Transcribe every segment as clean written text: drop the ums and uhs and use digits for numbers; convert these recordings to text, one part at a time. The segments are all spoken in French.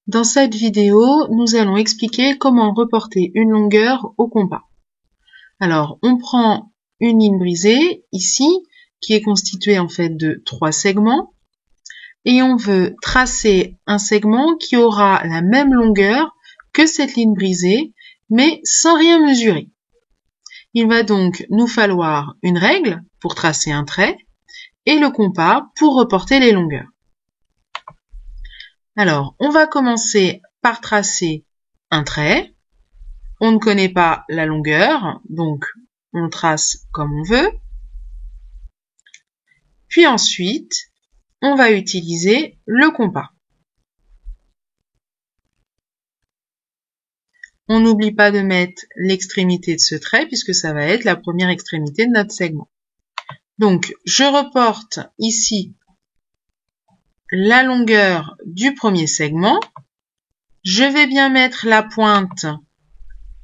Dans cette vidéo, nous allons expliquer comment reporter une longueur au compas. Alors, on prend une ligne brisée, ici, qui est constituée en fait de 3 segments, et on veut tracer un segment qui aura la même longueur que cette ligne brisée, mais sans rien mesurer. Il va donc nous falloir une règle pour tracer un trait, et le compas pour reporter les longueurs. Alors, on va commencer par tracer un trait. On ne connaît pas la longueur, donc on trace comme on veut. Puis ensuite, on va utiliser le compas. On n'oublie pas de mettre l'extrémité de ce trait puisque ça va être la première extrémité de notre segment. Donc, je reporte ici la longueur du premier segment. Je vais bien mettre la pointe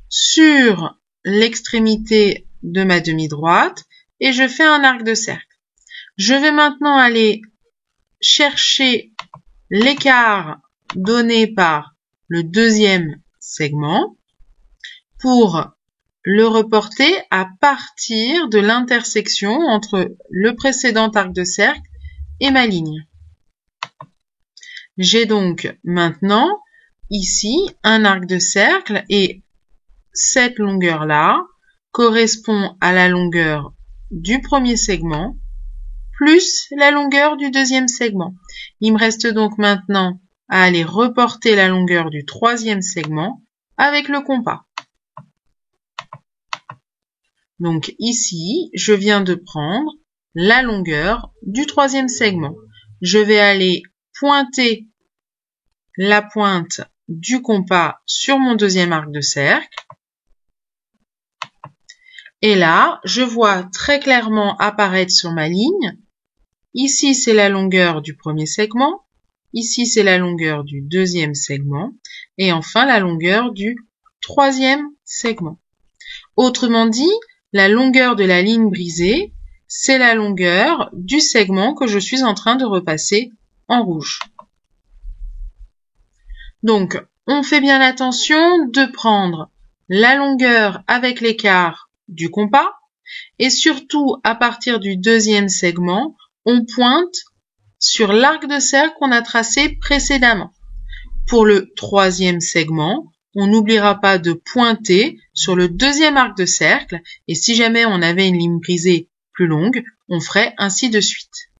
sur l'extrémité de ma demi-droite et je fais un arc de cercle. Je vais maintenant aller chercher l'écart donné par le deuxième segment pour le reporter à partir de l'intersection entre le précédent arc de cercle et ma ligne. J'ai donc maintenant ici un arc de cercle et cette longueur-là correspond à la longueur du premier segment plus la longueur du deuxième segment. Il me reste donc maintenant à aller reporter la longueur du troisième segment avec le compas. Donc ici, je viens de prendre la longueur du troisième segment. Je vais aller pointer la pointe du compas sur mon deuxième arc de cercle. Et là, je vois très clairement apparaître sur ma ligne. Ici, c'est la longueur du premier segment. Ici, c'est la longueur du deuxième segment. Et enfin, la longueur du troisième segment. Autrement dit, la longueur de la ligne brisée, c'est la longueur du segment que je suis en train de repasser en rouge. Donc, on fait bien attention de prendre la longueur avec l'écart du compas et surtout à partir du deuxième segment, on pointe sur l'arc de cercle qu'on a tracé précédemment. Pour le troisième segment, on n'oubliera pas de pointer sur le deuxième arc de cercle et si jamais on avait une ligne brisée plus longue, on ferait ainsi de suite.